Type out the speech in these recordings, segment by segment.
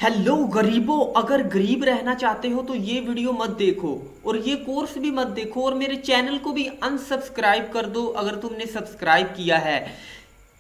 Hello गरीबों, अगर गरीब रहना चाहते हो तो ये वीडियो मत देखो और ये कोर्स भी मत देखो और मेरे चैनल को भी अनसब्सक्राइब कर दो अगर तुमने सब्सक्राइब किया है।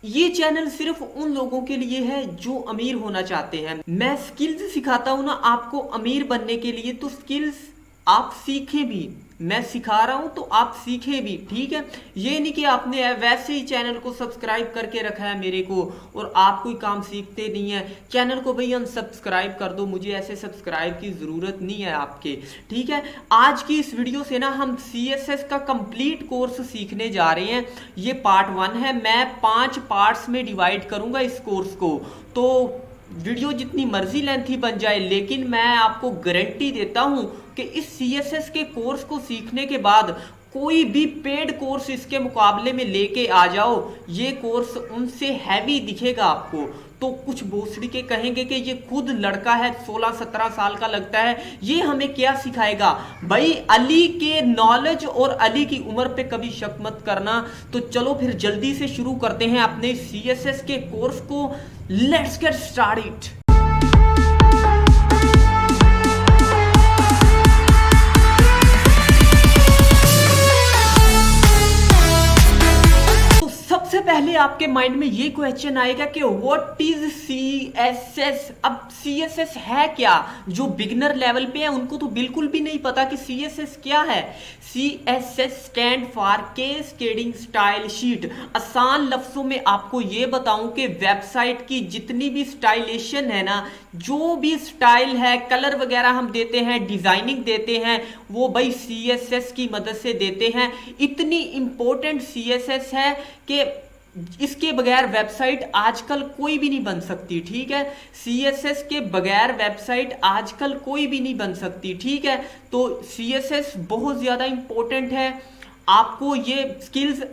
ये चैनल सिर्फ उन लोगों के लिए है जो अमीर होना चाहते हैं। मैं स्किल्स सिखाता हूं ना आपको अमीर बनने के लिए, तो स्किल्स आप सीखें भी। मैं सिखा रहा हूं तो आप सीखें भी, ठीक है। ये नहीं कि आपने वैसे ही चैनल को सब्सक्राइब करके रखा है मेरे को और आप कोई काम सीखते नहीं है। चैनल को भाई अनसब्सक्राइब कर दो, मुझे ऐसे सब्सक्राइब की जरूरत नहीं है आपके, ठीक है। आज की इस वीडियो से ना हम CSS का कंप्लीट कोर्स सीखने जा रहे हैं। ये पार्ट 1 है। मैं 5 पार्ट्स में डिवाइड करूंगा इस कोर्स को, तो वीडियो जितनी मर्जी लेंथी बन जाए, लेकिन मैं आपको गारंटी देता हूं कि इस CSS के कोर्स को सीखने के बाद कोई भी पेड कोर्स इसके मुकाबले में लेके आ जाओ, ये कोर्स उनसे हैवी दिखेगा आपको। तो कुछ भोसड़ी के कहेंगे कि ये खुद लड़का है 16-17 साल का लगता है, ये हमें क्या सिखाएगा। भाई अली के नॉलेज और अली की उम्र पे कभी शक मत करना। तो चलो फिर जल्दी से शुरू करते हैं अपने CSS के कोर्स को। Let's get started. सबसे पहले आपके माइंड में ये क्वेश्चन आएगा कि व्हाट इज CSS। अब CSS है क्या? जो बिगिनर लेवल पे है उनको तो बिल्कुल भी नहीं पता कि CSS क्या है। CSS stand for cascading style sheet. आसान लफ्जों में आपको ये बताऊं कि वेबसाइट की जितनी भी स्टाइलेशन है ना, जो भी स्टाइल है, कलर वगैरह हम देते हैं, डिजाइनिंग देते हैं, वो भाई CSS की मदद से देते हैं। इतनी इंपॉर्टेंट CSS है कि इसके बगैर वेबसाइट आजकल कोई भी नहीं बन सकती, ठीक है। CSS के बगैर वेबसाइट आजकल कोई भी नहीं बन सकती, ठीक है। तो CSS बहुत ज्यादा इंपॉर्टेंट है। आपको ये स्किल्स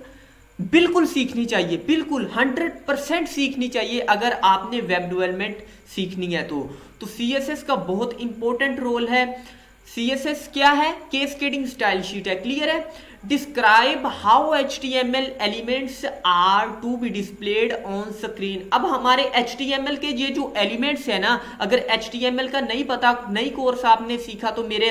बिल्कुल सीखनी चाहिए, बिल्कुल 100% सीखनी चाहिए अगर आपने वेब डेवलपमेंट सीखनी है तो CSS का बहुत इंपॉर्टेंट रोल है। CSS क्या है? कैस्केडिंग स्टाइल शीट है, क्लियर है। Describe how HTML elements are to be displayed on screen. अब हमारे HTML के ये जो एलिमेंट्स है ना, अगर HTML का नहीं पता, नई कोर्स आपने सीखा तो मेरे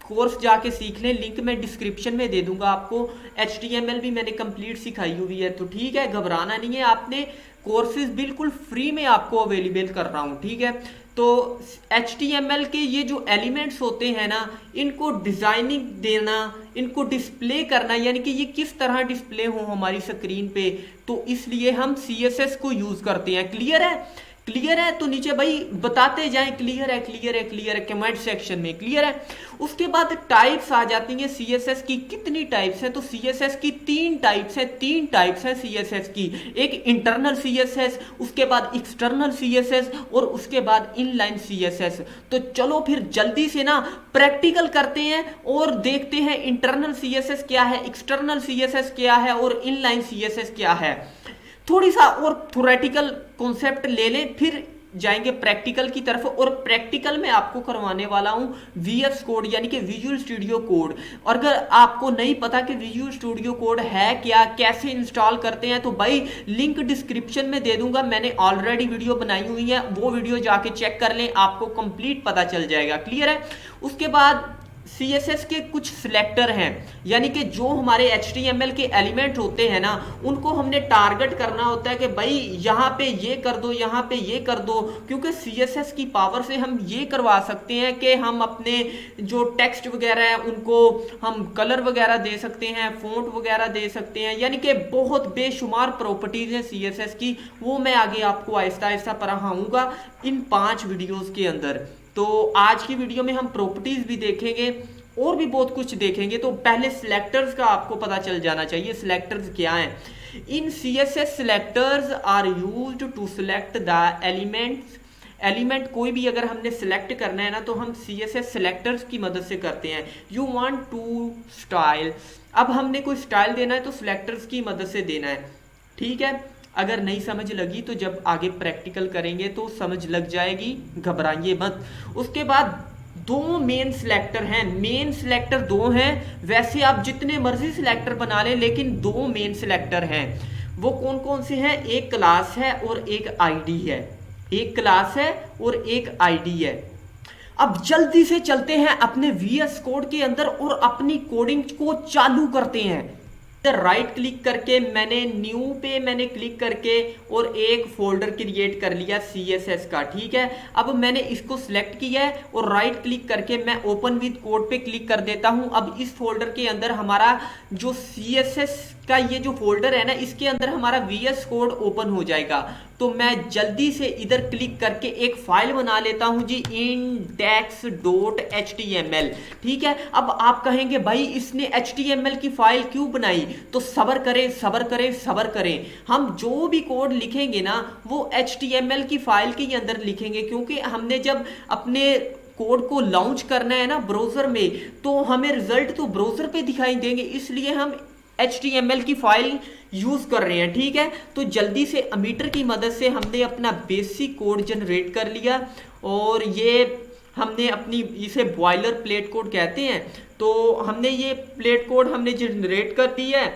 कोर्स जाके सीख लें, लिंक मैं डिस्क्रिप्शन में दे दूंगा आपको। HTML भी मैंने कंप्लीट सिखाई हुई है, तो ठीक है, घबराना नहीं है आपने। कोर्सेज बिल्कुल फ्री में आपको अवेलेबल कर रहा हूं, ठीक है। तो HTML के ये जो एलिमेंट्स होते हैं ना, इनको डिजाइनिंग देना, इनको डिस्प्ले करना, यानी कि ये किस तरह डिस्प्ले हो हमारी स्क्रीन पे, तो इसलिए हम CSS को यूज करते हैं। क्लियर है? क्लियर है तो नीचे भाई बताते जाएं क्लियर है, क्लियर है, क्लियर है, कमेंट सेक्शन में क्लियर है। उसके बाद टाइप्स आ जाती हैं CSS की। कितनी टाइप्स हैं? तो CSS की 3 टाइप्स हैं। 3 टाइप्स हैं CSS की। एक इंटरनल CSS, उसके बाद एक्सटर्नल CSS और उसके बाद इनलाइन CSS। तो चलो फिर जल्दी से ना प्रैक्टिकल करते हैं और देखते हैं इंटरनल CSS क्या है, एक्सटर्नल CSS क्या है और इनलाइन CSS क्या है। थोड़ी सा और थ्योरेटिकल कॉन्सेप्ट ले लें, फिर जाएंगे प्रैक्टिकल की तरफ। और प्रैक्टिकल में आपको करवाने वाला हूं VS कोड, यानी कि विजुअल स्टूडियो कोड। और अगर आपको नहीं पता कि विजुअल स्टूडियो कोड है क्या, कैसे इंस्टॉल करते हैं, तो भाई लिंक डिस्क्रिप्शन में दे दूंगा। मैंने ऑलरेडी वीडियो बनाई हुई है, वो वीडियो जाके चेक कर लें, आपको कंप्लीट पता चल जाएगा, क्लियर है। उसके बाद CSS के कुछ सिलेक्टर हैं, यानी कि जो हमारे HTML के एलिमेंट होते हैं ना, उनको हमने टारगेट करना होता है कि भाई यहाँ पे ये कर दो, यहाँ पे ये कर दो। क्योंकि CSS की पावर से हम ये करवा सकते हैं कि हम अपने जो टेक्स्ट वगैरह है उनको हम कलर वगैरह दे सकते हैं, फ़ॉन्ट वगैरह दे सकते हैं, यानी कि बहुत बेशुमार प्रॉपर्टीज हैं CSS की। वो मैं आगे आपको आहिस्ता आहिस्ता पढ़ाऊंगा इन 5 वीडियोज़ के अंदर। तो आज की वीडियो में हम प्रॉपर्टीज भी देखेंगे और भी बहुत कुछ देखेंगे। तो पहले सिलेक्टर्स का आपको पता चल जाना चाहिए, सिलेक्टर्स क्या हैं। In CSS selectors are used to select the elements. Element कोई भी अगर हमने सिलेक्ट करना है ना, तो हम CSS सिलेक्टर्स की मदद से करते हैं। यू वांट टू स्टाइल, अब हमने कोई स्टाइल देना है तो सिलेक्टर्स की मदद से देना है, ठीक है। अगर नहीं समझ लगी तो जब आगे प्रैक्टिकल करेंगे तो समझ लग जाएगी, घबराइए मत। उसके बाद 2 मेन सिलेक्टर हैं। मेन सिलेक्टर 2 हैं, वैसे आप जितने मर्जी सिलेक्टर बना लें, लेकिन 2 मेन सिलेक्टर हैं। वो कौन कौन से हैं? एक क्लास है और एक आईडी है, एक क्लास है और एक आईडी है। अब जल्दी से चलते हैं अपने VS कोड के अंदर और अपनी कोडिंग को चालू करते हैं। राइट क्लिक करके मैंने न्यू पे मैंने क्लिक करके और एक फोल्डर क्रिएट कर लिया CSS का, ठीक है। अब मैंने इसको सिलेक्ट किया है और राइट क्लिक करके मैं ओपन विद कोड पे क्लिक कर देता हूं। अब इस फोल्डर के अंदर हमारा जो CSS का ये जो फोल्डर है ना, इसके अंदर हमारा VS कोड ओपन हो जाएगा। तो मैं जल्दी से इधर क्लिक करके एक फाइल बना लेता हूं जी, index.html, ठीक है। अब आप कहेंगे भाई इसने HTML की फाइल क्यों बनाई, तो सब्र करें सब्र करें सब्र करें। हम जो भी कोड लिखेंगे ना वो HTML की फाइल के अंदर लिखेंगे, क्योंकि हमने जब अपने कोड को लॉन्च करना है ना ब्राउजर में, तो हमें रिजल्ट तो ब्राउजर पे दिखाई देंगे, इसलिए हम HTML की फाइल यूज कर रहे हैं, ठीक है। तो जल्दी से एमीटर की मदद से हमने अपना बेसिक कोड जनरेट कर लिया और ये हमने अपनी, इसे बॉयलर प्लेट कोड कहते हैं, तो हमने ये प्लेट कोड हमने जनरेट कर दिया है।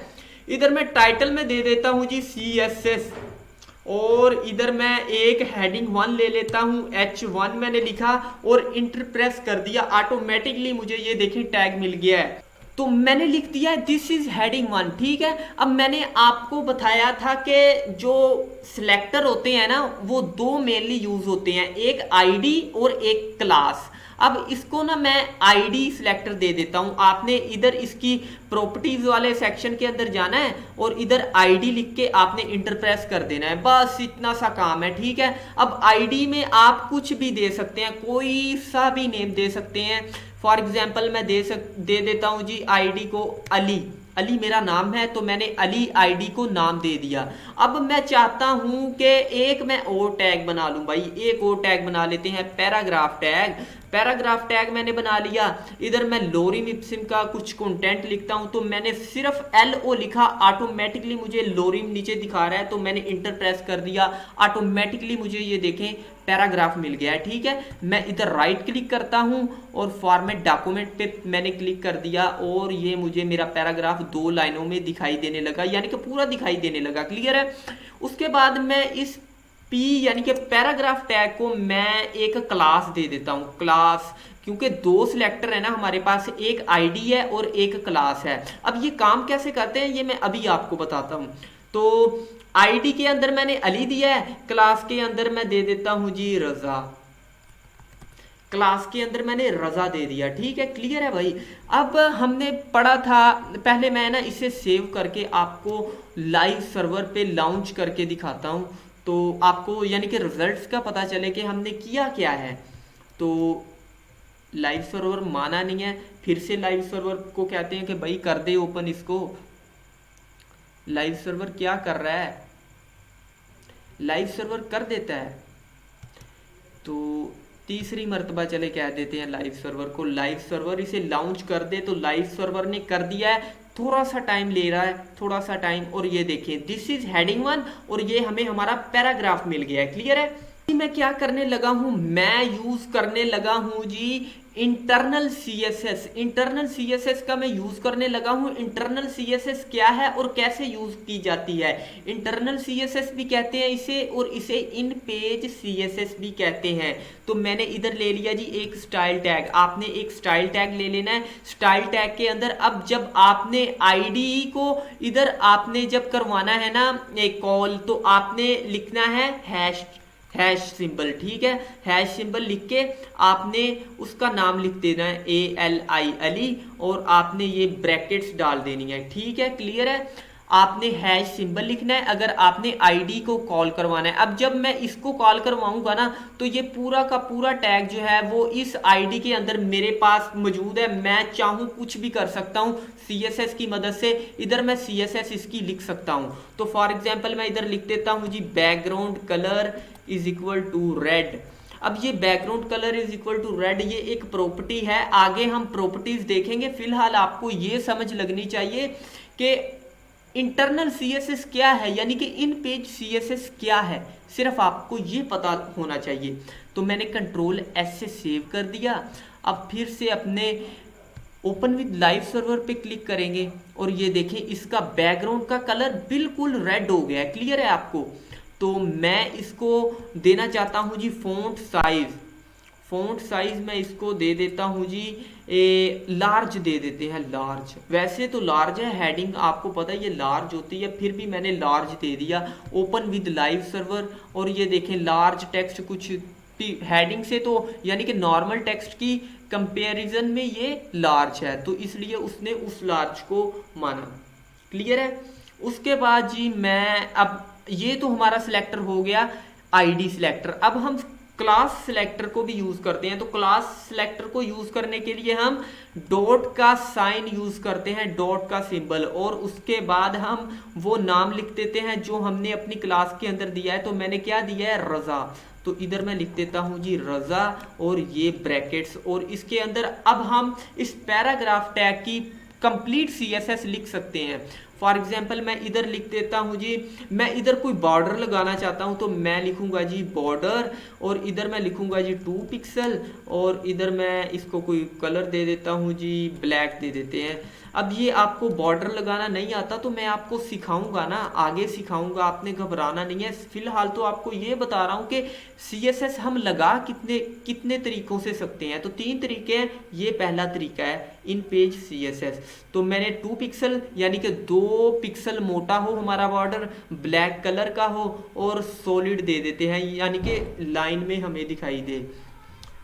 इधर मैं टाइटल में दे देता हूं जी CSS और इधर मैं एक हेडिंग 1 ले लेता हूं, H1 मैंने लिखा और इंटर प्रेस कर दिया। ऑटोमेटिकली मुझे ये देखिए टैग मिल गया है, तो मैंने लिख दिया है दिस इज हेडिंग 1, ठीक है। अब मैंने आपको बताया था कि जो सिलेक्टर होते हैं ना वो दो मेनली यूज होते हैं, एक आईडी और एक क्लास। अब इसको ना मैं आईडी सिलेक्टर दे देता हूं। आपने इधर इसकी प्रॉपर्टीज वाले सेक्शन के अंदर जाना है और इधर आईडी लिख के आपने इंटर प्रेस कर देना है, बस इतना सा काम है, ठीक है। अब आईडी में आप कुछ भी दे सकते हैं, कोई सा भी नेम दे सकते हैं। फॉर एग्जाम्पल मैं दे देता हूं जी आईडी को अली, अली मेरा नाम है, तो मैंने अली आईडी को नाम दे दिया। अब मैं चाहता हूं कि एक मैं और टैग बना लूं भाई, एक और टैग बना लेते हैं, पैराग्राफ टैग। पैराग्राफ टैग मैंने बना लिया। इधर मैं लोरिम इप्सिम का कुछ कंटेंट लिखता हूं, तो मैंने सिर्फ LO लिखा, ऑटोमेटिकली मुझे लोरिम नीचे दिखा रहा है, तो मैंने इंटर प्रेस कर दिया, ऑटोमेटिकली मुझे ये देखें पैराग्राफ मिल गया है, ठीक है। मैं इधर राइट क्लिक करता हूं और फॉर्मेट डॉक्यूमेंट पे मैंने क्लिक कर दिया और ये मुझे मेरा पैराग्राफ 2 लाइनों में दिखाई देने लगा, यानी कि पूरा दिखाई देने लगा, क्लियर है। उसके बाद मैं इस P यानी कि पैराग्राफ टैग को मैं एक क्लास दे देता हूं, क्लास, क्योंकि दो सिलेक्टर है ना हमारे पास, एक आईडी है और एक क्लास है। अब ये काम कैसे करते हैं ये मैं अभी आपको बताता हूं। तो आईडी के अंदर मैंने अली दिया है, क्लास के अंदर मैं दे देता हूं जी रजा, क्लास के अंदर मैंने रजा दे दिया, ठीक है, क्लियर है भाई। अब हमने पढ़ा था, पहले मैं ना इसे सेव करके आपको लाइव सर्वर पे लॉन्च करके दिखाता हूं, तो आपको यानी कि रिजल्ट्स का पता चले कि हमने किया क्या है। तो लाइव सर्वर माना नहीं है, फिर से लाइव सर्वर को कहते हैं कि भाई कर दे ओपन इसको। लाइव सर्वर क्या कर रहा है, लाइव सर्वर कर देता है, तो तीसरी मर्तबा चले कह देते हैं लाइव सर्वर को, लाइव सर्वर इसे लॉन्च कर दे। तो लाइव सर्वर ने कर दिया है, थोड़ा सा टाइम ले रहा है, थोड़ा सा टाइम, और ये देखिए दिस इज हेडिंग 1 और ये हमें हमारा पैराग्राफ मिल गया है, क्लियर है। मैं क्या करने लगा हूं, मैं यूज करने लगा हूं जी इंटरनल CSS। इंटरनल CSS का मैं यूज करने लगा हूं। इंटरनल CSS क्या है और कैसे यूज की जाती है, इंटरनल CSS भी कहते हैं इसे, और इसे इन पेज CSS भी कहते हैं। तो मैंने इधर ले लिया जी एक स्टाइल टैग, आपने एक स्टाइल टैग ले लेना है। स्टाइल टैग के अंदर अब जब आपने आईडी को इधर आपने जब करवाना है ना एक कॉल, तो आपने लिखना है हैश सिंबल, ठीक है। हैश सिंबल लिख के आपने उसका नाम लिख देना है ALI अली, और आपने ये ब्रैकेट्स डाल देनी है, ठीक है, क्लियर है। आपने हैश सिंबल लिखना है अगर आपने आईडी को कॉल करवाना है। अब जब मैं इसको कॉल करवाऊंगा ना, तो ये पूरा का पूरा टैग जो है वो इस आईडी के अंदर मेरे पास मौजूद है। मैं चाहूं कुछ भी कर सकता हूं CSS की मदद से। इधर मैं CSS इसकी लिख सकता हूं। तो फॉर एग्जाम्पल मैं इधर लिख देता हूं जी background colour is equal to red. अब ये background colour is equal to red ये एक प्रॉपर्टी है, आगे हम प्रॉपर्टीज देखेंगे। फिलहाल आपको ये समझ लगनी चाहिए कि इंटरनल CSS क्या है, यानी कि इन पेज CSS क्या है, सिर्फ आपको ये पता होना चाहिए। तो मैंने कंट्रोल S से सेव कर दिया। अब फिर से अपने ओपन विद लाइव सर्वर पे क्लिक करेंगे और ये देखें इसका बैकग्राउंड का कलर बिल्कुल रेड हो गया है, क्लियर है आपको। तो मैं इसको देना चाहता हूँ जी फ़ॉन्ट साइज। फ़ॉन्ट साइज मैं इसको दे देता हूँ जी लार्ज दे देते हैं, लार्ज। वैसे तो लार्ज है, हेडिंग आपको पता है ये लार्ज होती है, फिर भी मैंने लार्ज दे दिया। ओपन विद लाइव सर्वर, और ये देखें लार्ज टेक्स्ट कुछ हेडिंग से तो यानी कि नॉर्मल टेक्स्ट की कंपैरिजन में ये लार्ज है, तो इसलिए उसने उस लार्ज को माना। क्लियर है। उसके बाद जी मैं अब ये तो हमारा सिलेक्टर हो गया आईडी सिलेक्टर। अब हम क्लास सिलेक्टर को भी यूज करते हैं। तो क्लास सिलेक्टर को यूज करने के लिए हम डॉट का साइन यूज करते हैं, डॉट का सिंबल, और उसके बाद हम वो नाम लिख देते हैं जो हमने अपनी क्लास के अंदर दिया है। तो मैंने क्या दिया है, रजा। तो इधर मैं लिख देता हूं जी रजा, और ये ब्रैकेट्स, और इसके अंदर अब हम इस पैराग्राफ टैग की कंप्लीट सीएसएस लिख सकते हैं। फॉर एग्जाम्पल मैं इधर लिख देता हूं जी, मैं इधर कोई बॉर्डर लगाना चाहता हूं तो मैं लिखूंगा जी बॉर्डर, और इधर मैं लिखूंगा जी 2 पिक्सल, और इधर मैं इसको कोई कलर दे देता हूं जी, ब्लैक दे देते हैं। अब ये आपको बॉर्डर लगाना नहीं आता तो मैं आपको सिखाऊंगा ना, आगे सिखाऊंगा, आपने घबराना नहीं है। फिलहाल तो आपको ये बता रहा हूँ कि सीएसएस हम लगा कितने कितने तरीकों से सकते हैं। तो 3 तरीके हैं। ये पहला तरीका है इन पेज सीएसएस। तो मैंने 2 पिक्सल यानी कि 2 पिक्सल मोटा हो हमारा बॉर्डर, ब्लैक कलर का हो, और सॉलिड दे देते हैं यानी कि लाइन में हमें दिखाई दे।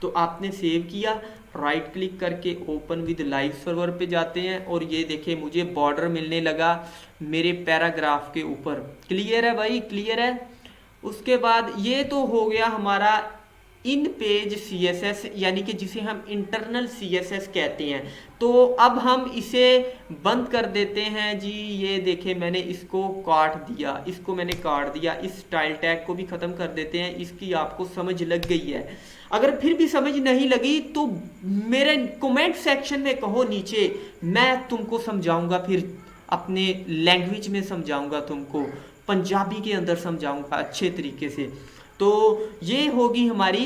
तो आपने सेव किया, राइट क्लिक करके ओपन विद लाइव सर्वर पे जाते हैं, और ये देखिए मुझे बॉर्डर मिलने लगा मेरे पैराग्राफ के ऊपर। क्लियर है भाई, क्लियर है। उसके बाद ये तो हो गया हमारा इन पेज सीएसएस, यानी कि जिसे हम इंटरनल सीएसएस कहते हैं। तो अब हम इसे बंद कर देते हैं जी। ये देखें मैंने इसको काट दिया, इसको मैंने काट दिया। इस स्टाइल टैग को भी खत्म कर देते हैं। इसकी आपको समझ लग गई है। अगर फिर भी समझ नहीं लगी तो मेरे कमेंट सेक्शन में कहो नीचे, मैं तुमको समझाऊंगा, फिर अपने लैंग्वेज में समझाऊंगा, तुमको पंजाबी के अंदर समझाऊंगा अच्छे तरीके से। तो ये होगी हमारी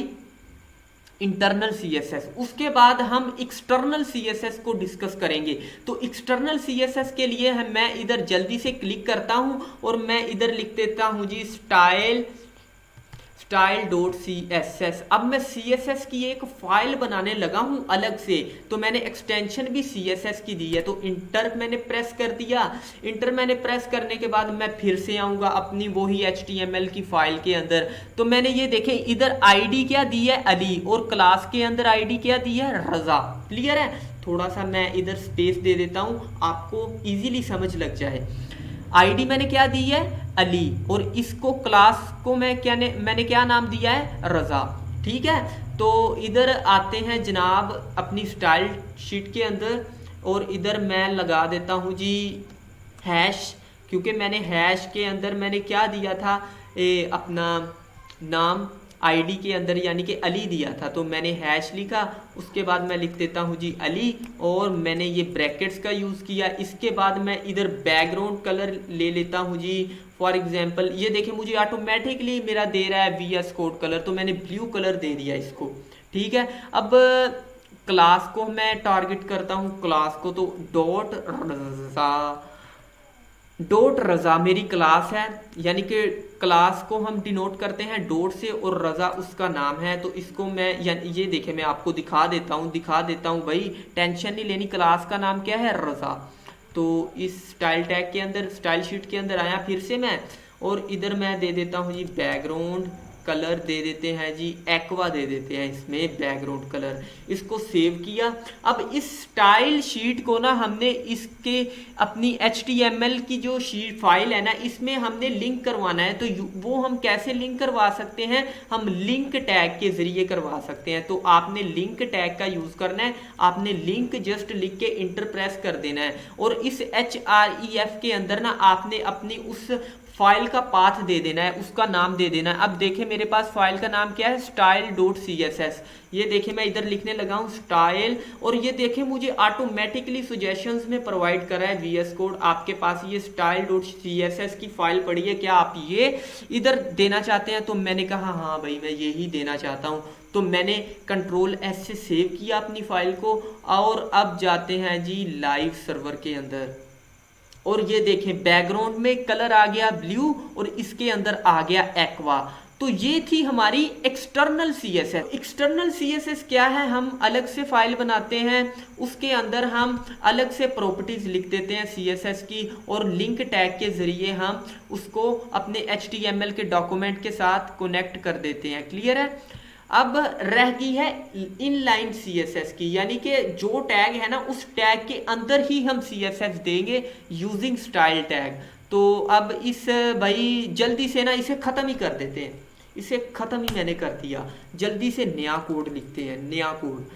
इंटरनल सीएसएस। उसके बाद हम एक्सटर्नल सीएसएस को डिस्कस करेंगे। तो एक्सटर्नल सीएसएस के लिए मैं इधर जल्दी से क्लिक करता हूं, और मैं इधर लिख देता हूं जी style.css। अब मैं CSS की एक फाइल बनाने लगा हूं अलग से। तो मैंने एक्सटेंशन भी CSS की दी है। तो इंटर मैंने प्रेस कर दिया। इंटर मैंने प्रेस करने के बाद मैं फिर से आऊंगा अपनी वही HTML की फाइल के अंदर। तो मैंने ये देखे इधर आईडी क्या दी है, अली, और क्लास के अंदर आईडी क्या दी है, रजा। क्लियर है। थोड़ा सा मैं इधर स्पेस दे देता हूं, आपको इजीली समझ लग जाए। आईडी मैंने क्या दी है, अली, और इसको क्लास को मैंने क्या नाम दिया है, रजा। ठीक है। तो इधर आते हैं जनाब अपनी स्टाइल शीट के अंदर, और इधर मैं लगा देता हूं जी हैश, क्योंकि मैंने हैश के अंदर मैंने क्या दिया था, अपना नाम आईडी के अंदर यानी कि अली दिया था। तो मैंने हैश लिखा, उसके बाद मैं लिख देता हूं जी अली, और मैंने ये ब्रैकेट्स का यूज़ किया। इसके बाद मैं इधर बैकग्राउंड कलर ले लेता हूं जी। फॉर एग्जांपल ये देखें मुझे ऑटोमेटिकली मेरा दे रहा है VS कोड कलर, तो मैंने ब्लू कलर दे दिया इसको। ठीक है। अब क्लास को मैं टारगेट करता हूं, क्लास को, तो डॉट रजा मेरी क्लास है, यानी कि क्लास को हम डिनोट करते हैं डॉट से, और रजा उसका नाम है। तो इसको मैं ये देखे मैं आपको दिखा देता हूँ भाई, टेंशन नहीं लेनी। क्लास का नाम क्या है, रजा। तो इस स्टाइल टैग के अंदर, स्टाइल शीट के अंदर आया फिर से मैं, और इधर मैं दे देता हूँ जी बैकग्राउंड कलर, दे देते हैं जी एक्वा, दे देते हैं इसमें बैकग्राउंड कलर। इसको सेव किया। अब इस स्टाइल शीट को ना हमने इसके अपनी HTML की जो शीट फाइल है ना, इसमें हमने लिंक करवाना है। तो वो हम कैसे लिंक करवा सकते हैं, हम लिंक टैग के जरिए करवा सकते हैं। तो आपने लिंक टैग का यूज करना है। आपने लिंक जस्ट लिख के इंटर प्रेस कर देना है, और इस href के अंदर ना आपने अपनी उस फाइल का पाथ दे देना है, उसका नाम दे देना है। अब देखें मेरे पास फाइल का नाम क्या है, style.css। ये देखें मैं इधर लिखने लगा हूं स्टाइल, और ये देखें मुझे ऑटोमेटिकली सजेशंस में प्रोवाइड करा है VS कोड। आपके पास ये style.css की फाइल पड़ी है, क्या आप ये इधर देना चाहते हैं? तो मैंने कहा हाँ भाई मैं यही देना चाहता हूं। तो मैंने Ctrl+S से सेव किया अपनी फाइल को, और अब जाते हैं जी लाइव सर्वर के अंदर। और ये देखें बैकग्राउंड में कलर आ गया ब्लू और इसके अंदर आ गया एक्वा। तो ये थी हमारी एक्सटर्नल सीएसएस। एक्सटर्नल सीएसएस क्या है, हम अलग से फाइल बनाते हैं, उसके अंदर हम अलग से प्रॉपर्टीज लिख देते हैं सीएसएस की और लिंक टैग के जरिए हम उसको अपने HTML के डॉक्यूमेंट के साथ कनेक्ट कर देते हैं। क्लियर है। अब रह गई है इनलाइन सीएसएस की, यानी कि जो टैग है ना उस टैग के अंदर ही हम सीएसएस देंगे यूजिंग स्टाइल टैग। तो अब इस भाई जल्दी से ना इसे खत्म ही कर देते हैं, इसे खत्म ही मैंने कर दिया, जल्दी से नया कोड लिखते हैं, नया कोड।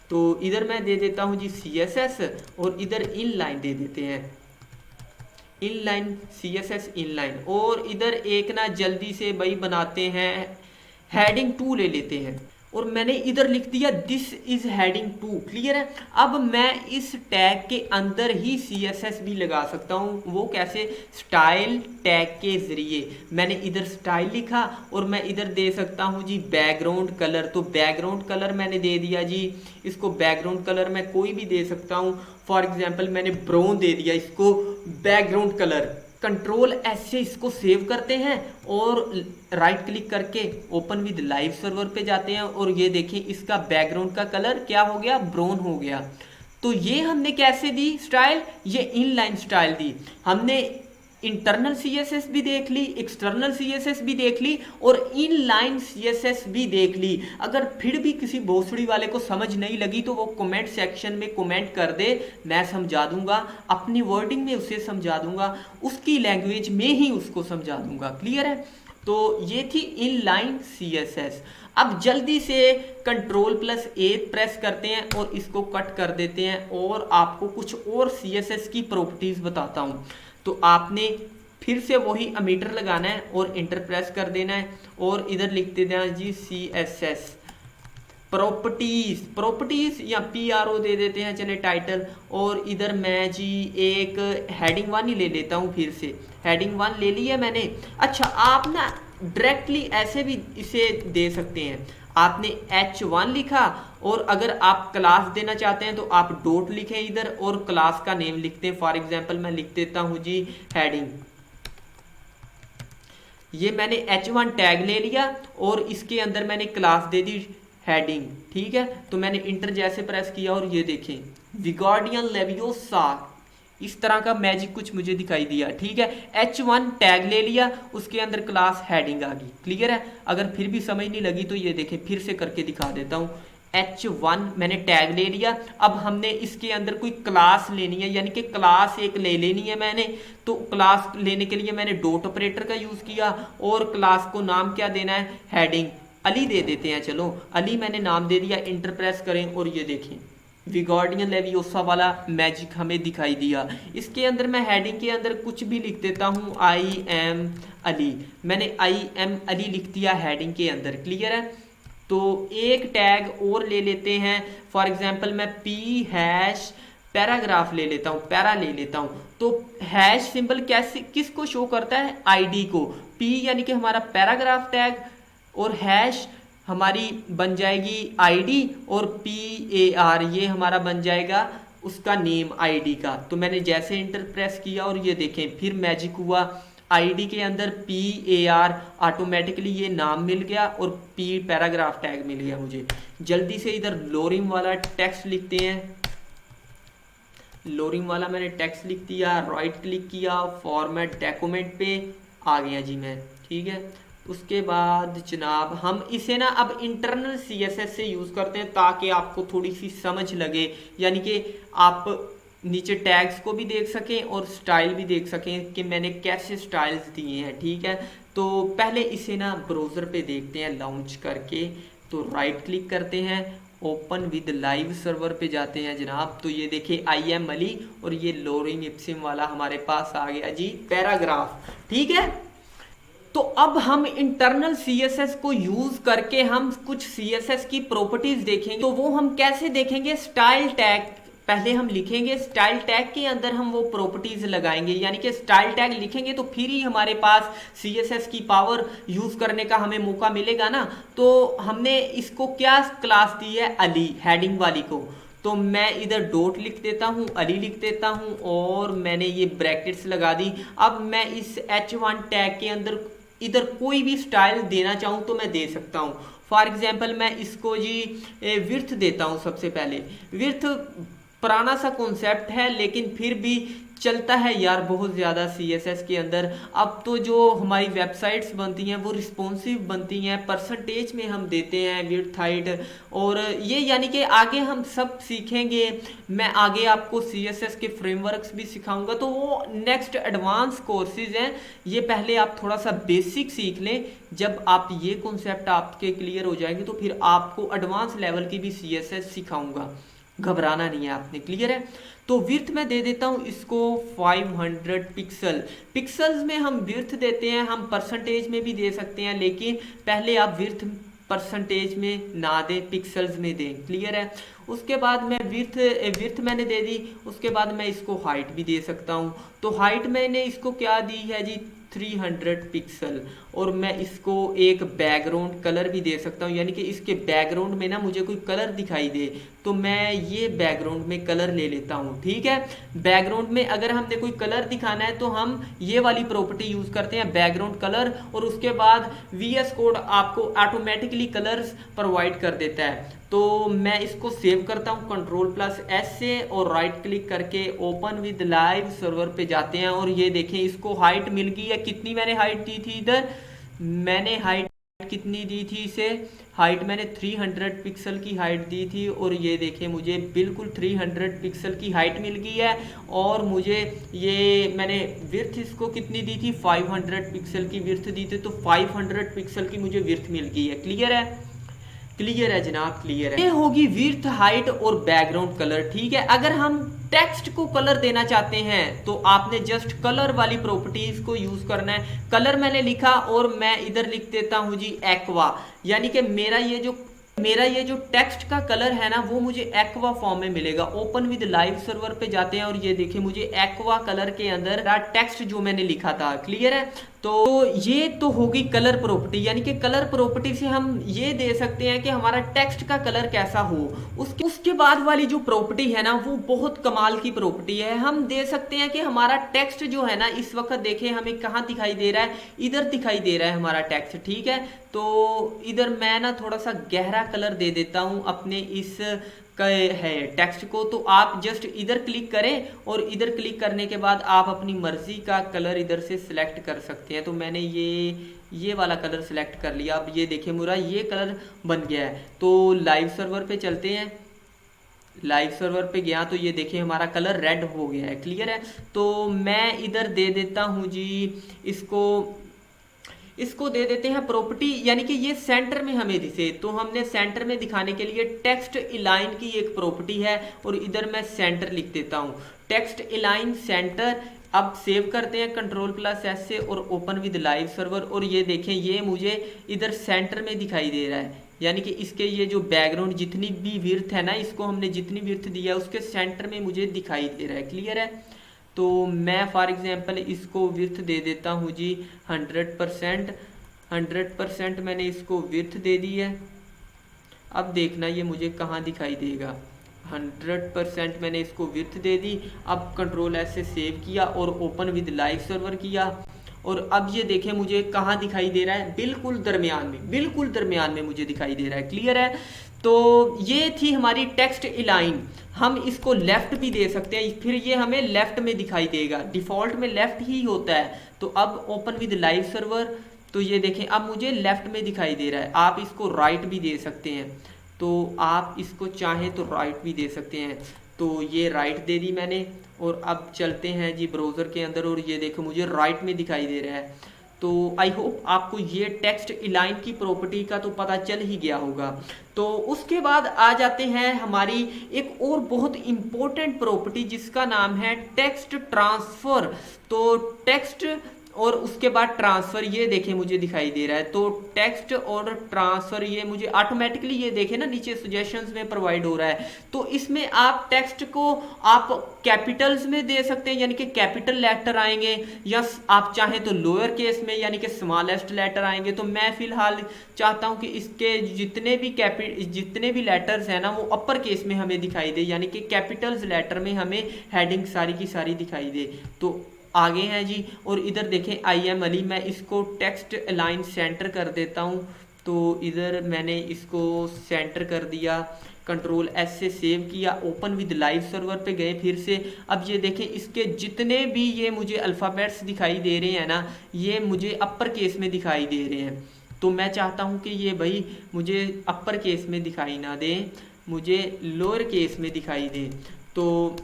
तो इधर मैं दे देता हूं जी CSS और इधर इनलाइन दे देते हैं, इनलाइन CSS इनलाइन। और इधर एक ना जल्दी से भाई बनाते हैं हेडिंग 2 ले लेते हैं और मैंने इधर लिख दिया दिस इज हेडिंग 2। क्लियर है। अब मैं इस टैग के अंदर ही CSS भी लगा सकता हूँ, वो कैसे, स्टाइल टैग के जरिए। मैंने इधर स्टाइल लिखा और मैं इधर दे सकता हूँ जी बैकग्राउंड कलर। तो बैकग्राउंड कलर मैंने दे दिया जी, इसको बैकग्राउंड कलर मैं कोई भी दे सकता हूँ। फॉर एग्जाम्पल मैंने ब्राउन दे दिया इसको बैकग्राउंड कलर। कंट्रोल S से इसको सेव करते हैं और राइट क्लिक करके ओपन विद लाइव सर्वर पे जाते हैं और ये देखिए इसका बैकग्राउंड का कलर क्या हो गया, ब्राउन हो गया। तो ये हमने कैसे दी स्टाइल, ये इनलाइन स्टाइल दी हमने। इंटरनल CSS भी देख ली, एक्सटर्नल CSS भी देख ली और इनलाइन CSS भी देख ली। अगर फिर भी किसी भोसड़ी वाले को समझ नहीं लगी तो वो कमेंट सेक्शन में कमेंट कर दे, मैं समझा दूंगा, अपनी वर्डिंग में उसे समझा दूंगा, उसकी लैंग्वेज में ही उसको समझा दूंगा। क्लियर है। तो ये थी इनलाइन CSS। अब जल्दी से Ctrl+A प्रेस करते हैं और इसको कट कर देते हैं और आपको कुछ और CSS की प्रॉपर्टीज बताता हूं। तो आपने फिर से वही एमीटर लगाना है और इंटर प्रेस कर देना है और इधर लिख देना जी CSS प्रॉपर्टीज या PRO दे देते हैं, चले टाइटल। और इधर मैं जी एक हेडिंग 1 ही ले लेता हूँ, फिर से हेडिंग 1 ले लिया मैंने। अच्छा, आप ना डायरेक्टली ऐसे भी इसे दे सकते हैं, आपने H1 लिखा और अगर आप क्लास देना चाहते हैं तो आप डॉट लिखें इधर और क्लास का नेम लिखते हैं। फॉर एग्जांपल मैं लिख देता हूं जी हेडिंग। ये मैंने H1 टैग ले लिया और इसके अंदर मैंने क्लास दे दी हेडिंग। ठीक है। तो मैंने इंटर जैसे प्रेस किया और ये देखें विगार्डियन लेवियोसा, इस तरह का मैजिक कुछ मुझे दिखाई दिया। ठीक है। H1 टैग ले लिया, उसके अंदर क्लास हेडिंग आ गई। क्लियर है। अगर फिर भी समझ नहीं लगी तो ये देखें फिर से करके दिखा देता हूं। H1 मैंने टैग ले लिया, अब हमने इसके अंदर कोई क्लास लेनी है, यानी कि क्लास एक ले लेनी है मैंने। तो क्लास लेने के लिए मैंने डॉट ऑपरेटर का यूज किया और क्लास को नाम क्या देना है, हेडिंग अली दे देते हैं। चलो अली मैंने नाम दे दिया, इंटर प्रेस करें और ये देखें विगार्डियन लेवियोसा वाला मैजिक हमें दिखाई दिया। इसके अंदर मैं हेडिंग के अंदर कुछ भी लिख देता हूं, आई एम अली। मैंने आई एम अली लिख दिया हेडिंग के अंदर। क्लियर है। तो एक टैग और ले लेते हैं, फॉर एग्जाम्पल मैं p# पैराग्राफ ले लेता हूं, पैरा ले लेता हूं। तो हैश सिंबल कैसे किसको शो करता है, आईडी को। p यानी कि हमारा पैराग्राफ टैग और हैश हमारी बन जाएगी आईडी और PAR ये हमारा बन जाएगा उसका नेम आईडी का। तो मैंने जैसे इंटर प्रेस किया और ये देखें फिर मैजिक हुआ, आईडी के अंदर PAR ऑटोमेटिकली ये नाम मिल गया और P पैराग्राफ टैग मिल गया मुझे। जल्दी से इधर लोरिंग वाला टेक्स्ट लिखते हैं, लोरिंग वाला मैंने टेक्स्ट लिख दिया, राइट क्लिक किया, फॉर्मेट डॉक्यूमेंट पे आ गया जी मैं। ठीक है। उसके बाद जनाब हम इसे ना अब इंटरनल CSS से यूज़ करते हैं ताकि आपको थोड़ी सी समझ लगे, यानी कि आप नीचे टैग्स को भी देख सकें और स्टाइल भी देख सकें कि मैंने कैसे स्टाइल्स दिए हैं। ठीक है। तो पहले इसे ना ब्राउज़र पे देखते हैं लॉन्च करके। तो राइट क्लिक करते हैं, ओपन विद लाइव सर्वर पे जाते हैं जनाब। तो ये देखिए आई एम अली और ये लोरिंग इप्सिम वाला हमारे पास आ गया जी पैराग्राफ। ठीक है। तो अब हम इंटरनल CSS को यूज करके हम कुछ CSS की प्रॉपर्टीज देखेंगे। तो वो हम कैसे देखेंगे, स्टाइल टैग पहले हम लिखेंगे, स्टाइल टैग के अंदर हम वो प्रॉपर्टीज लगाएंगे, यानी कि स्टाइल टैग लिखेंगे तो फिर ही हमारे पास CSS की पावर यूज करने का हमें मौका मिलेगा ना। तो हमने इसको क्या क्लास दी है, अली, हेडिंग वाली को। तो मैं इधर डॉट लिख देता हूँ, अली लिख देता हूँ और मैंने ये ब्रैकेट्स लगा दी। अब मैं इस H1 टैग के अंदर इधर कोई भी स्टाइल देना चाहूँ तो मैं दे सकता हूँ। फॉर एग्जाम्पल मैं इसको जी विर्थ देता हूँ। सबसे पहले विर्थ पुराना सा कॉन्सेप्ट है लेकिन फिर भी चलता है यार बहुत ज़्यादा CSS के अंदर। अब तो जो हमारी वेबसाइट्स बनती हैं वो रिस्पॉन्सिव बनती हैं, परसेंटेज में हम देते हैं विड्थ हाइट, और ये यानी कि आगे हम सब सीखेंगे। मैं आगे आपको CSS के फ्रेमवर्क्स भी सिखाऊंगा, तो वो नेक्स्ट एडवांस कोर्सेज हैं। ये पहले आप थोड़ा सा बेसिक सीख लें। जब आप ये कॉन्सेप्ट आपके क्लियर हो जाएंगे तो फिर आपको एडवांस लेवल की भी CSS सिखाऊंगा, घबराना नहीं है आपने। क्लियर है? तो विड्थ में दे देता हूं इसको 500 पिक्सल। पिक्सल्स में हम विड्थ देते हैं, हम परसेंटेज में भी दे सकते हैं, लेकिन पहले आप विड्थ परसेंटेज में ना दें, पिक्सल्स में दें। क्लियर है? उसके बाद मैं विड्थ मैंने दे दी। उसके बाद मैं इसको हाइट भी दे सकता हूं। तो हाइट मैंने इसको क्या दी है जी 300 पिक्सल, और मैं इसको एक बैकग्राउंड कलर भी दे सकता हूँ, यानी कि इसके बैकग्राउंड में ना मुझे कोई कलर दिखाई दे तो मैं ये बैकग्राउंड में कलर ले लेता हूँ। ठीक है? बैकग्राउंड में अगर हमने कोई कलर दिखाना है तो हम ये वाली प्रॉपर्टी यूज करते हैं, बैकग्राउंड कलर, और उसके बाद VS कोड आपको ऑटोमेटिकली कलर्स प्रोवाइड कर देता है। तो मैं इसको सेव करता हूँ Ctrl+S से, और राइट क्लिक करके ओपन विद लाइव सर्वर पे जाते हैं, और ये देखें इसको हाइट मिल गई है। कितनी मैंने हाइट दी थी? इधर मैंने हाइट कितनी दी थी इसे? हाइट मैंने 300 पिक्सल की हाइट दी थी, और ये देखें मुझे बिल्कुल 300 पिक्सल की हाइट मिल गई है। और मुझे ये मैंने विड्थ इसको कितनी दी थी? 500 पिक्सल की विड्थ दी थी, तो 500 पिक्सल की मुझे विड्थ मिल गई है। क्लियर है? क्लियर है जनाब, क्लियर है। ये होगी विड्थ, हाइट और बैकग्राउंड कलर। ठीक है? अगर हम टेक्स्ट को कलर देना चाहते हैं तो आपने जस्ट कलर वाली प्रॉपर्टीज को यूज करना है। कलर मैंने लिखा और मैं इधर लिख देता हूं जी एक्वा, यानी कि मेरा ये जो टेक्स्ट का कलर है ना वो मुझे एक्वा फॉर्म में मिलेगा। ओपन विद लाइव सर्वर पे जाते हैं और ये देखिए मुझे एक्वा कलर के अंदर टेक्स्ट जो मैंने लिखा था। क्लियर है? तो ये तो होगी कलर प्रॉपर्टी, यानी कि कलर प्रॉपर्टी से हम ये दे सकते हैं कि हमारा टेक्स्ट का कलर कैसा हो। उसके बाद वाली जो प्रॉपर्टी है ना वो बहुत कमाल की प्रॉपर्टी है। हम दे सकते हैं कि हमारा टेक्स्ट जो है ना इस वक्त देखें हमें कहाँ दिखाई दे रहा है, इधर दिखाई दे रहा है हमारा टेक्स्ट। ठीक है? तो इधर मैं ना थोड़ा सा गहरा कलर दे देता हूँ अपने इस है टेक्स्ट को। तो आप जस्ट इधर क्लिक करें और इधर क्लिक करने के बाद आप अपनी मर्जी का कलर इधर से सिलेक्ट कर सकते हैं। तो मैंने ये वाला कलर सिलेक्ट कर लिया। अब ये देखिए मेरा ये कलर बन गया है। तो लाइव सर्वर पे चलते हैं। लाइव सर्वर पे गया तो ये देखिए हमारा कलर रेड हो गया है। क्लियर है? तो मैं इधर दे देता हूँ जी इसको दे देते हैं प्रॉपर्टी, यानी कि ये सेंटर में हमें दिखे। तो हमने सेंटर में दिखाने के लिए टेक्स्ट अलाइन की एक प्रॉपर्टी है, और इधर मैं सेंटर लिख देता हूँ, टेक्स्ट अलाइन सेंटर। अब सेव करते हैं Ctrl+S से और ओपन विद लाइव सर्वर, और ये देखें ये मुझे इधर सेंटर में दिखाई दे रहा है, यानी कि इसके ये जो बैकग्राउंड जितनी भी विड्थ है ना, इसको हमने जितनी विड्थ दिया उसके सेंटर में मुझे दिखाई दे रहा है। क्लियर है? तो मैं फॉर एग्जांपल इसको विड्थ दे देता हूँ जी 100%। 100% मैंने इसको विड्थ दे दी है। अब देखना ये मुझे कहाँ दिखाई देगा। 100% मैंने इसको विड्थ दे दी। अब Ctrl+S से सेव किया और ओपन विद लाइव सर्वर किया, और अब ये देखें मुझे कहाँ दिखाई दे रहा है, बिल्कुल दरमियान में, बिल्कुल दरमियान में मुझे दिखाई दे रहा है। क्लियर है? तो ये थी हमारी टेक्स्ट अलाइन। हम इसको लेफ्ट भी दे सकते हैं, फिर ये हमें लेफ्ट में दिखाई देगा, डिफॉल्ट में लेफ्ट ही होता है। तो अब ओपन विद लाइव सर्वर, तो ये देखें अब मुझे लेफ्ट में दिखाई दे रहा है। आप इसको राइट भी दे सकते हैं, तो आप इसको चाहें तो राइट भी दे सकते हैं। तो ये राइट दे दी मैंने, और अब चलते हैं जी ब्राउज़र के अंदर, और ये देखो मुझे राइट में दिखाई दे रहा है। तो आई होप आपको ये टेक्स्ट अलाइन की प्रॉपर्टी का तो पता चल ही गया होगा। तो उसके बाद आ जाते हैं हमारी एक और बहुत इंपॉर्टेंट प्रॉपर्टी जिसका नाम है टेक्स्ट ट्रांसफर। तो टेक्स्ट और उसके बाद ट्रांसफर ये देखें मुझे दिखाई दे रहा है। तो टेक्स्ट और ट्रांसफर ये मुझे ऑटोमेटिकली ये देखें ना नीचे सजेशंस में प्रोवाइड हो रहा है। तो इसमें आप टेक्स्ट को आप कैपिटल्स में दे सकते हैं यानी कि कैपिटल लेटर आएंगे, या आप चाहें तो लोअर केस में यानी कि स्मॉलेस्ट लेटर आएंगे। तो मैं फिलहाल चाहता हूं कि इसके जितने भी लेटर्स हैं ना वो अपर केस में हमें दिखाई दे, यानी कि कैपिटल्स लेटर में हमें हेडिंग सारी की सारी दिखाई दे। तो आगे हैं जी, और इधर देखें आई एम अली, मैं इसको टेक्स्ट अलाइन सेंटर कर देता हूं। तो इधर मैंने इसको सेंटर कर दिया, कंट्रोल एस से सेव किया, ओपन विद लाइव सर्वर पे गए फिर से। अब ये देखें इसके जितने भी ये मुझे अल्फ़ाबेट्स दिखाई दे रहे हैं ना, ये मुझे अपर केस में दिखाई दे रहे हैं। तो मैं चाहता हूं कि ये भाई मुझे अपर केस में दिखाई ना दे, मुझे लोअर केस में दिखाई दे। तो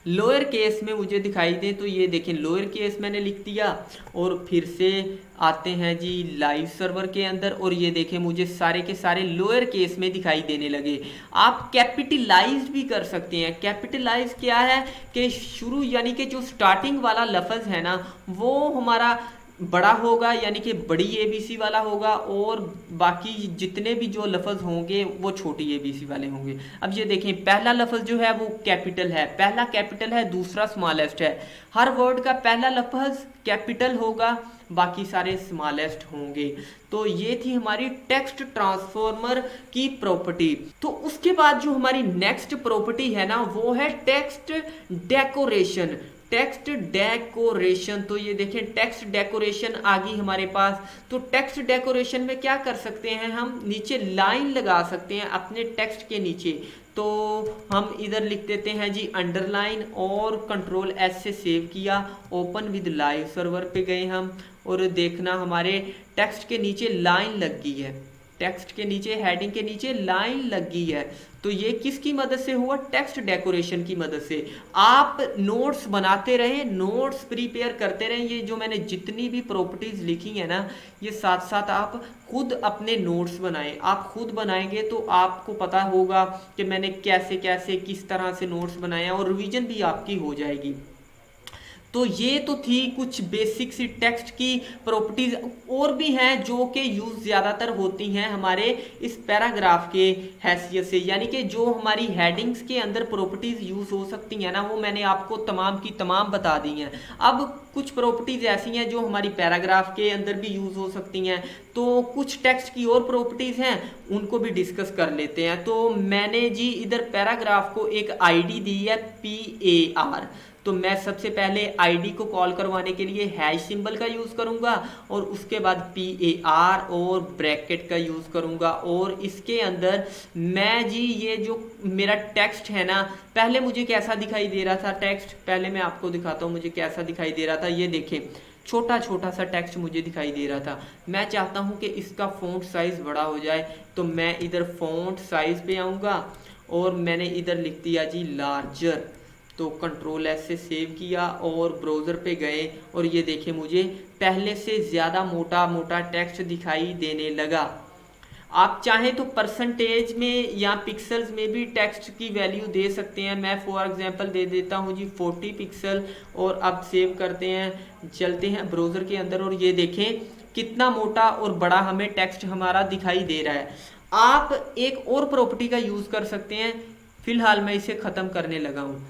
लोअर केस में मुझे दिखाई दे, तो ये देखें लोअर केस मैंने लिख दिया, और फिर से आते हैं जी लाइव सर्वर के अंदर, और ये देखें मुझे सारे के सारे लोअर केस में दिखाई देने लगे। आप कैपिटलाइज भी कर सकते हैं। कैपिटलाइज क्या है कि शुरू यानी कि जो स्टार्टिंग वाला लफ्ज़ है ना वो हमारा बड़ा होगा यानी कि बड़ी एबीसी वाला होगा, और बाकी जितने भी जो लफ्ज़ होंगे वो छोटी एबीसी वाले होंगे। अब ये देखें पहला लफ्ज़ जो है वो कैपिटल है, पहला कैपिटल है, दूसरा स्मॉलेस्ट है। हर वर्ड का पहला लफ्ज़ कैपिटल होगा, बाकी सारे स्मॉलेस्ट होंगे। तो ये थी हमारी टेक्स्ट ट्रांसफॉर्मर की प्रॉपर्टी। तो उसके बाद जो हमारी नेक्स्ट प्रॉपर्टी है ना वो है टेक्स्ट डेकोरेशन। टेक्स्ट डेकोरेशन, तो ये देखें टेक्स्ट डेकोरेशन आ गई हमारे पास। तो टेक्स्ट डेकोरेशन में क्या कर सकते हैं, हम नीचे लाइन लगा सकते हैं अपने टेक्स्ट के नीचे। तो हम इधर लिख देते हैं जी अंडरलाइन, और कंट्रोल एस से सेव किया, ओपन विद लाइव सर्वर पे गए हम, और देखना हमारे टेक्स्ट के नीचे लाइन लग गई है, टेक्स्ट के नीचे हेडिंग के नीचे लाइन लग गई है। तो ये किसकी मदद से हुआ, टेक्स्ट डेकोरेशन की मदद से। आप नोट्स बनाते रहें, नोट्स प्रिपेयर करते रहें। ये जो मैंने जितनी भी प्रॉपर्टीज लिखी है ना ये साथ साथ आप खुद अपने नोट्स बनाएं। आप खुद बनाएंगे तो आपको पता होगा कि मैंने कैसे कैसे किस तरह से नोट्स बनाए हैं, और रिवीजन भी आपकी हो जाएगी। तो ये तो थी कुछ बेसिक सी टेक्स्ट की प्रॉपर्टीज, और भी हैं जो कि यूज ज़्यादातर होती हैं हमारे इस पैराग्राफ के हैसियत से, यानी कि जो हमारी हेडिंग्स के अंदर प्रॉपर्टीज यूज हो सकती हैं ना वो मैंने आपको तमाम की तमाम बता दी हैं। अब कुछ प्रॉपर्टीज ऐसी हैं जो हमारी पैराग्राफ के अंदर भी यूज हो सकती हैं। तो कुछ टेक्स्ट की और प्रॉपर्टीज हैं उनको भी डिस्कस कर लेते हैं। तो मैंने जी इधर पैराग्राफ को एक आईडी दी है PAR। तो मैं सबसे पहले आईडी को कॉल करवाने के लिए हैश सिंबल का यूज़ करूंगा, और उसके बाद PAR और ब्रैकेट का यूज़ करूंगा। और इसके अंदर मैं जी ये जो मेरा टेक्स्ट है ना, पहले मुझे कैसा दिखाई दे रहा था टेक्स्ट, पहले मैं आपको दिखाता हूँ मुझे कैसा दिखाई दे रहा था। ये देखें छोटा छोटा सा टेक्स्ट मुझे दिखाई दे रहा था। मैं चाहता हूँ कि इसका फ़ॉन्ट साइज़ बड़ा हो जाए, तो मैं इधर फ़ॉन्ट साइज़ पे आऊँगा, और मैंने इधर लिख दिया जी लार्जर। तो कंट्रोल एस से सेव किया और ब्राउज़र पे गए, और ये देखें मुझे पहले से ज़्यादा मोटा मोटा टेक्स्ट दिखाई देने लगा। आप चाहें तो परसेंटेज में या पिक्सल्स में भी टेक्स्ट की वैल्यू दे सकते हैं। मैं फॉर एग्जांपल दे देता हूं जी 40 पिक्सल, और अब सेव करते हैं, चलते हैं ब्राउज़र के अंदर, और ये देखें कितना मोटा और बड़ा हमें टेक्स्ट हमारा दिखाई दे रहा है। आप एक और प्रॉपर्टी का यूज़ कर सकते हैं, फिलहाल मैं इसे ख़त्म करने लगा हूँ।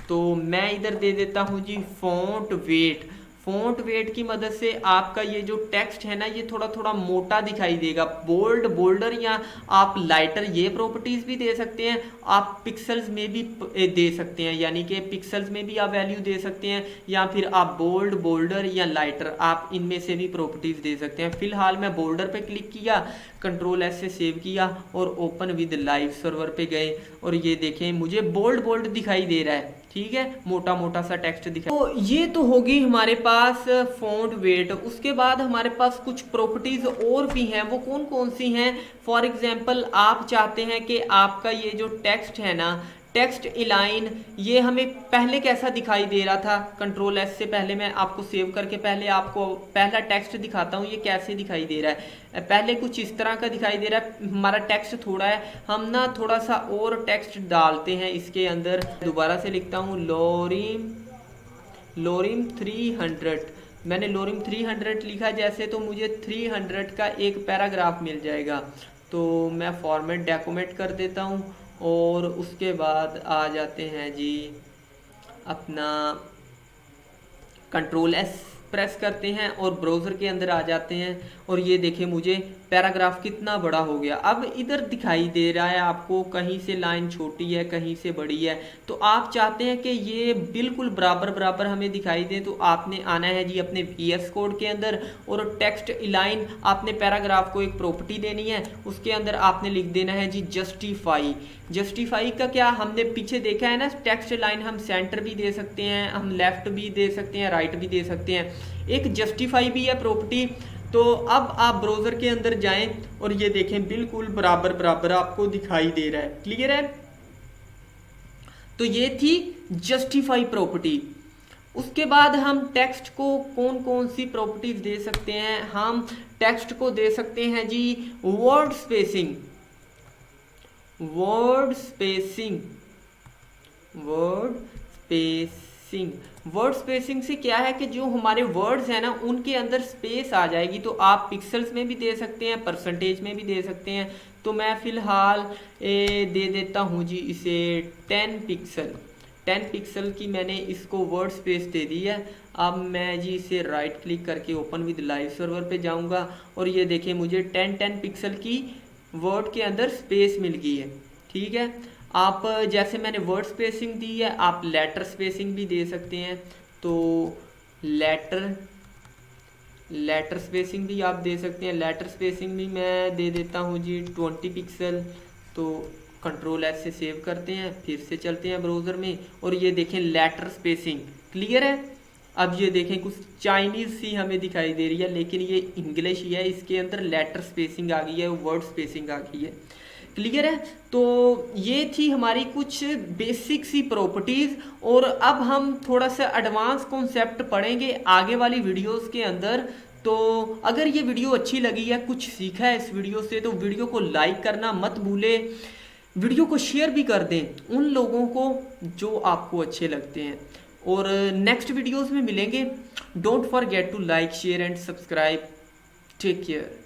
तो मैं इधर दे देता हूँ जी फॉन्ट वेट। फॉन्ट वेट की मदद से आपका ये जो टेक्स्ट है ना ये थोड़ा थोड़ा मोटा दिखाई देगा। बोल्ड, बोल्डर या आप लाइटर ये प्रॉपर्टीज भी दे सकते हैं। आप पिक्सल्स में भी दे सकते हैं, यानी कि पिक्सल्स में भी आप वैल्यू दे सकते हैं, या फिर आप बोल्ड, बोल्डर या लाइटर आप इनमें से भी प्रॉपर्टीज दे सकते हैं। फिलहाल मैं बोल्डर पे क्लिक किया, कंट्रोल एस से सेव किया और ओपन विद लाइव सर्वर पे गए, और ये देखें मुझे बोल्ड बोल्ड दिखाई दे रहा है। ठीक है, मोटा मोटा सा टेक्स्ट दिखा। तो ये तो होगी हमारे पास फॉन्ट वेट। उसके बाद हमारे पास कुछ प्रॉपर्टीज और भी हैं, वो कौन कौन सी हैं। फॉर एग्जांपल आप चाहते हैं कि आपका ये जो टेक्स्ट है ना, टेक्स्ट इलाइन, ये हमें पहले कैसा दिखाई दे रहा था। कंट्रोल एस से पहले मैं आपको सेव करके पहले आपको पहला टेक्स्ट दिखाता हूँ, ये कैसे दिखाई दे रहा है। पहले कुछ इस तरह का दिखाई दे रहा है, हमारा टेक्स्ट थोड़ा है, हम ना थोड़ा सा और टेक्स्ट डालते हैं इसके अंदर। दोबारा से लिखता हूँ लोरिम 300। मैंने लोरिम 300 लिखा जैसे, तो मुझे 300 का एक पैराग्राफ मिल जाएगा। तो मैं फॉर्मेट डॉक्यूमेंट कर देता हूँ और उसके बाद आ जाते हैं जी अपना कंट्रोल S प्रेस करते हैं और ब्राउज़र के अंदर आ जाते हैं और ये देखें मुझे पैराग्राफ कितना बड़ा हो गया। अब इधर दिखाई दे रहा है आपको कहीं से लाइन छोटी है कहीं से बड़ी है, तो आप चाहते हैं कि ये बिल्कुल बराबर बराबर हमें दिखाई दे, तो आपने आना है जी अपने VS कोड के अंदर और टेक्स्ट अलाइन, आपने पैराग्राफ को एक प्रॉपर्टी देनी है, उसके अंदर आपने लिख देना है जी जस्टिफाई। जस्टिफाई का क्या, हमने पीछे देखा है ना टेक्स्ट लाइन हम सेंटर भी दे सकते हैं, हम लेफ्ट भी दे सकते हैं, राइट भी दे सकते हैं, एक जस्टिफाई भी है प्रॉपर्टी। तो अब आप ब्राउज़र के अंदर जाएं और ये देखें बिल्कुल बराबर बराबर आपको दिखाई दे रहा है। क्लियर है? तो ये थी जस्टिफाई प्रॉपर्टी। उसके बाद हम टेक्स्ट को कौन कौन सी प्रॉपर्टीज दे सकते हैं, हम टेक्स्ट को दे सकते हैं जी word spacing. Word spacing word spacing से क्या है कि जो हमारे वर्ड्स हैं ना उनके अंदर स्पेस आ जाएगी। तो आप पिक्सल्स में भी दे सकते हैं, परसेंटेज में भी दे सकते हैं। तो मैं फ़िलहाल दे देता हूँ जी इसे 10 पिक्सल की मैंने इसको वर्ड स्पेस दे दी है। अब मैं जी इसे राइट क्लिक करके ओपन विद लाइव सर्वर पे जाऊंगा और ये देखिए मुझे 10 पिक्सल की वर्ड के अंदर स्पेस मिल गई है। ठीक है, आप जैसे मैंने वर्ड स्पेसिंग दी है आप लेटर स्पेसिंग भी दे सकते हैं। तो लेटर स्पेसिंग भी आप दे सकते हैं। लेटर स्पेसिंग भी मैं दे देता हूँ जी 20 पिक्सल। तो कंट्रोल S से सेव करते हैं, फिर से चलते हैं ब्राउज़र में और ये देखें लेटर स्पेसिंग क्लियर है। अब ये देखें कुछ चाइनीज़ सी हमें दिखाई दे रही है लेकिन ये इंग्लिश ही है, इसके अंदर लेटर स्पेसिंग आ गई है, वर्ड स्पेसिंग आ गई है। क्लियर है? तो ये थी हमारी कुछ बेसिक सी प्रॉपर्टीज़ और अब हम थोड़ा सा एडवांस कॉन्सेप्ट पढ़ेंगे आगे वाली वीडियोस के अंदर। तो अगर ये वीडियो अच्छी लगी है, कुछ सीखा है इस वीडियो से, तो वीडियो को लाइक करना मत भूलें, वीडियो को शेयर भी कर दें उन लोगों को जो आपको अच्छे लगते हैं। और नेक्स्ट वीडियोस में मिलेंगे। Don't forget to like share and subscribe. Take care.